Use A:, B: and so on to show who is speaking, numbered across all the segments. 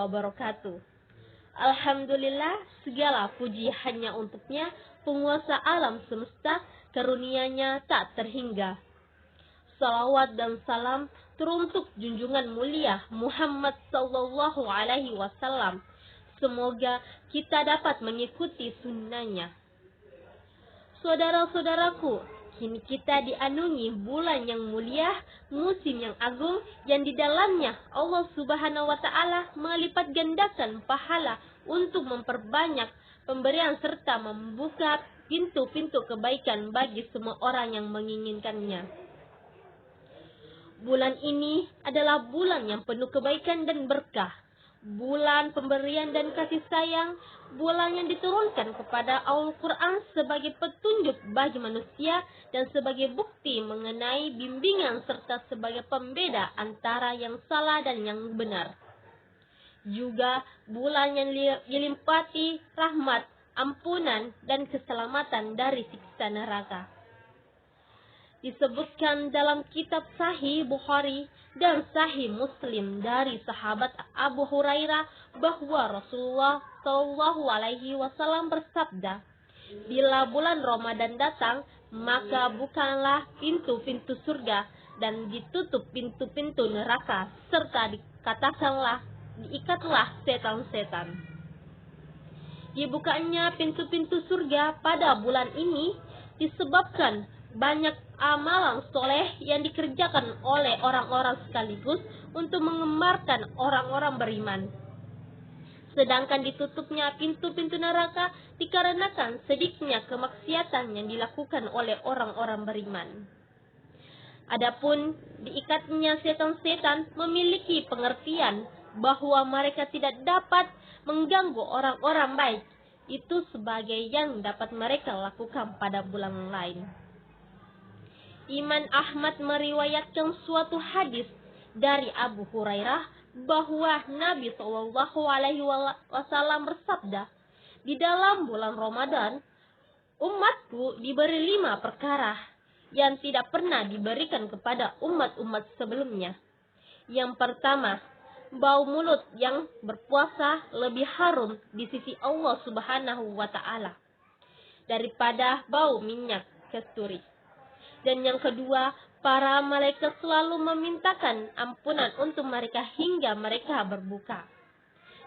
A: wabarakatuh. Alhamdulillah, segala puji hanya untuknya, penguasa alam semesta, karunia-Nya tak terhingga. Salawat dan salam teruntuk junjungan mulia Muhammad sallallahu alaihi wasallam. Semoga kita dapat mengikuti sunnahnya. Saudara-saudaraku, kini kita dianungi bulan yang mulia, musim yang agung, yang di dalamnya Allah Subhanahu wa Ta'ala melipat gandakan pahala untuk memperbanyak pemberian serta membuka pintu-pintu kebaikan bagi semua orang yang menginginkannya. Bulan ini adalah bulan yang penuh kebaikan dan berkah. Bulan pemberian dan kasih sayang, bulan yang diturunkan kepada Al-Quran sebagai petunjuk bagi manusia dan sebagai bukti mengenai bimbingan serta sebagai pembeda antara yang salah dan yang benar. Juga bulan yang dilimpati rahmat, ampunan, dan keselamatan dari siksa neraka. Disebutkan dalam kitab Sahih Bukhari dan Sahih Muslim dari sahabat Abu Hurairah bahwa Rasulullah Shallallahu Alaihi Wasallam bersabda, bila bulan Ramadan datang, maka bukanlah pintu-pintu surga dan ditutup pintu-pintu neraka, serta diikatlah setan-setan. Dibukanya pintu-pintu surga pada bulan ini disebabkan banyak amalan soleh yang dikerjakan oleh orang-orang sekaligus untuk mengemarkan orang-orang beriman. Sedangkan ditutupnya pintu-pintu neraka dikarenakan sedikitnya kemaksiatan yang dilakukan oleh orang-orang beriman. Adapun diikatnya setan-setan memiliki pengertian bahwa mereka tidak dapat mengganggu orang-orang baik. Itu sebagai yang dapat mereka lakukan pada bulan lain. Imam Ahmad meriwayatkan suatu hadis dari Abu Hurairah bahwa Nabi Shallallahu Alaihi Wasallam bersabda, di dalam bulan Ramadan umatku diberi 5 perkara yang tidak pernah diberikan kepada umat-umat sebelumnya. Yang pertama, bau mulut yang berpuasa lebih harum di sisi Allah Subhanahu wa Ta'ala daripada bau minyak kasturi. Dan yang kedua, para malaikat selalu memintakan ampunan untuk mereka hingga mereka berbuka.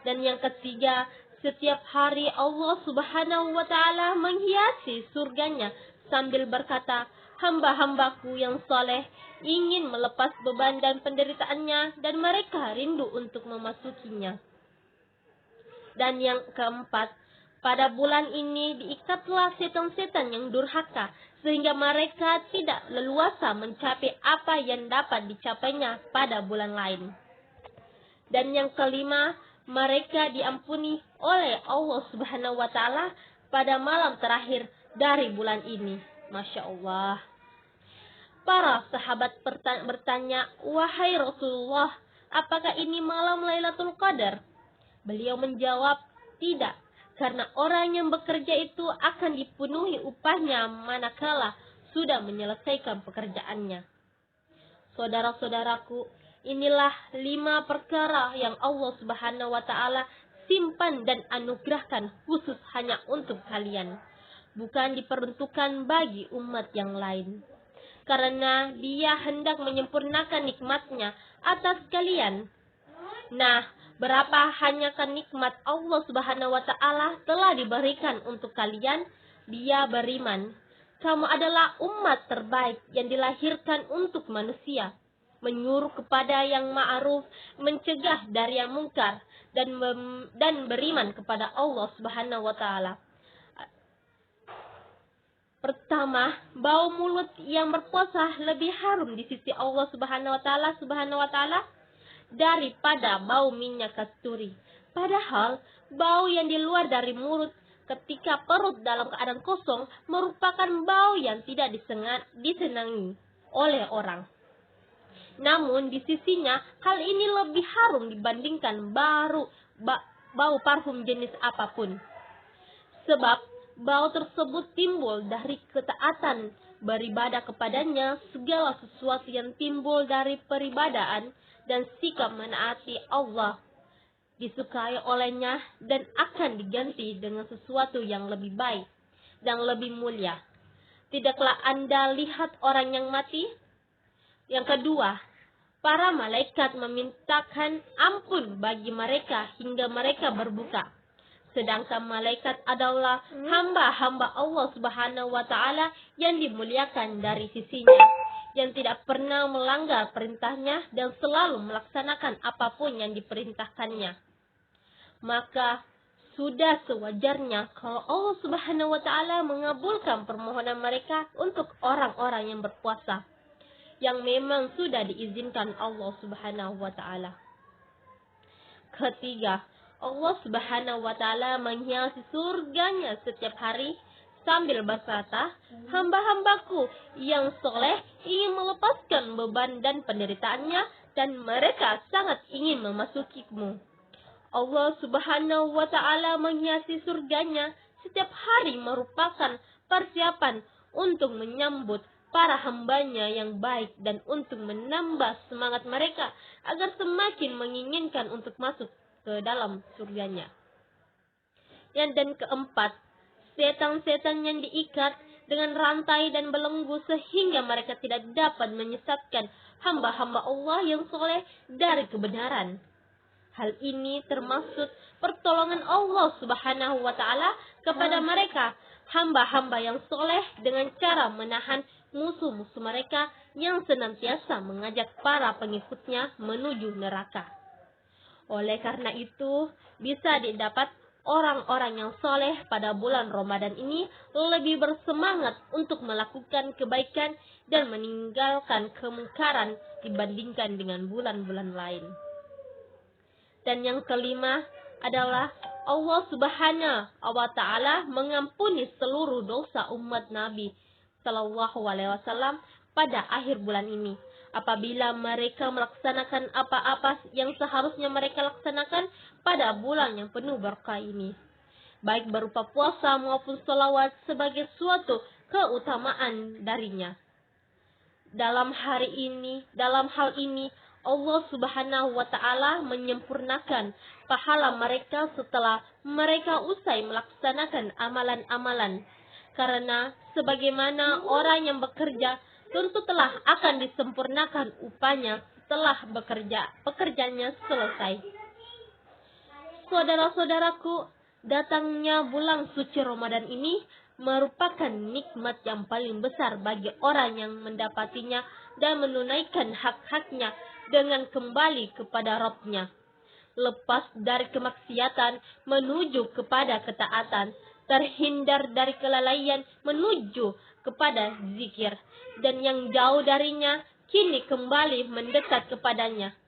A: Dan yang ketiga, setiap hari Allah Subhanahu wa Ta'ala menghiasi surganya sambil berkata, hamba-hambaku yang soleh ingin melepas beban dan penderitaannya dan mereka rindu untuk memasukinya. Dan yang keempat, pada bulan ini diikatlah setan-setan yang durhaka sehingga mereka tidak leluasa mencapai apa yang dapat dicapainya pada bulan lain. Dan yang kelima, mereka diampuni oleh Allah Subhanahu wa Ta'ala pada malam terakhir dari bulan ini. Masya Allah. Para sahabat bertanya, wahai Rasulullah, apakah ini malam Lailatul Qadar? Beliau menjawab, tidak. Karena orang yang bekerja itu akan dipenuhi upahnya manakala sudah menyelesaikan pekerjaannya. Saudara-saudaraku, inilah 5 perkara yang Allah Subhanahu wa Ta'ala simpan dan anugerahkan khusus hanya untuk kalian, bukan diperuntukkan bagi umat yang lain. Karena Dia hendak menyempurnakan nikmat-Nya atas kalian. Nah, berapa hanyakan nikmat Allah Subhanahu wa Ta'ala telah diberikan untuk kalian? Dia beriman. Kamu adalah umat terbaik yang dilahirkan untuk manusia, menyuruh kepada yang ma'ruf, mencegah dari yang mungkar, dan beriman kepada Allah Subhanahu wa Ta'ala. Pertama, bau mulut yang berpuasa lebih harum di sisi Allah Subhanahu wa Ta'ala daripada bau minyak kasturi. Padahal bau yang di luar dari mulut ketika perut dalam keadaan kosong merupakan bau yang tidak disenangi oleh orang. Namun di sisinya hal ini lebih harum dibandingkan bau parfum jenis apapun. Sebab bau tersebut timbul dari ketaatan beribadah kepadanya. Segala sesuatu yang timbul dari peribadahan dan sikap menaati Allah disukai olehnya, dan akan diganti dengan sesuatu yang lebih baik dan lebih mulia. Tidaklah Anda lihat orang yang mati? Yang kedua, para malaikat memintakan ampun bagi mereka hingga mereka berbuka. Sedangkan malaikat adalah hamba-hamba Allah Subhanahu wa Ta'ala yang dimuliakan dari sisinya, yang tidak pernah melanggar perintahnya dan selalu melaksanakan apapun yang diperintahkannya. Maka sudah sewajarnya kalau Allah Subhanahu wa Ta'ala mengabulkan permohonan mereka untuk orang-orang yang berpuasa, yang memang sudah diizinkan Allah Subhanahu wa Ta'ala. Ketiga, Allah Subhanahu wa Ta'ala menghiasi surganya setiap hari sambil berkata, hamba-hambaku yang soleh ingin melepaskan beban dan penderitaannya, dan mereka sangat ingin memasukimu. Allah Subhanahu wa Ta'ala menghiasi surganya setiap hari merupakan persiapan untuk menyambut para hambanya yang baik dan untuk menambah semangat mereka agar semakin menginginkan untuk masuk ke dalam surganya. Dan keempat, setan-setan yang diikat dengan rantai dan belenggu sehingga mereka tidak dapat menyesatkan hamba-hamba Allah yang soleh dari kebenaran. Hal ini termasuk pertolongan Allah Subhanahu wa Ta'ala kepada mereka, hamba-hamba yang soleh, dengan cara menahan musuh-musuh mereka yang senantiasa mengajak para pengikutnya menuju neraka. Oleh karena itu, bisa didapat orang-orang yang soleh pada bulan Ramadan ini lebih bersemangat untuk melakukan kebaikan dan meninggalkan kemungkaran dibandingkan dengan bulan-bulan lain. Dan yang kelima adalah Allah Subhanahu wa Ta'ala mengampuni seluruh dosa umat Nabi Sallallahu Alaihi Wasallam pada akhir bulan ini, apabila mereka melaksanakan apa-apa yang seharusnya mereka laksanakan pada bulan yang penuh berkah ini, baik berupa puasa maupun sholawat sebagai suatu keutamaan darinya. Dalam hal ini Allah Subhanahu wa Ta'ala menyempurnakan pahala mereka setelah mereka usai melaksanakan amalan-amalan. Karena sebagaimana orang yang bekerja tentu telah akan disempurnakan upahnya setelah pekerjaannya selesai. Saudara-saudaraku, datangnya bulan suci Ramadan ini merupakan nikmat yang paling besar bagi orang yang mendapatinya dan menunaikan hak-haknya dengan kembali kepada Rabb-Nya, lepas dari kemaksiatan menuju kepada ketaatan, terhindar dari kelalaian menuju kepada zikir, dan yang jauh darinya kini kembali mendekat kepadanya.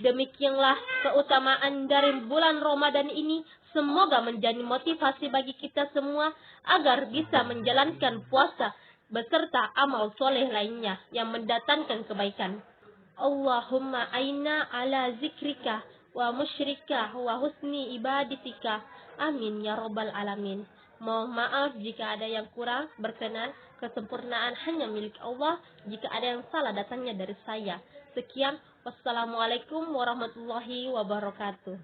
A: Demikianlah keutamaan dari bulan Ramadan ini. Semoga menjadi motivasi bagi kita semua agar bisa menjalankan puasa beserta amal soleh lainnya yang mendatangkan kebaikan. Allahumma aina ala zikrika wa musyrika wa husni ibadatika. Amin ya robbal alamin. Mohon maaf jika ada yang kurang berkenan. Kesempurnaan hanya milik Allah. Jika ada yang salah datangnya dari saya. Sekian, wassalamualaikum warahmatullahi wabarakatuh.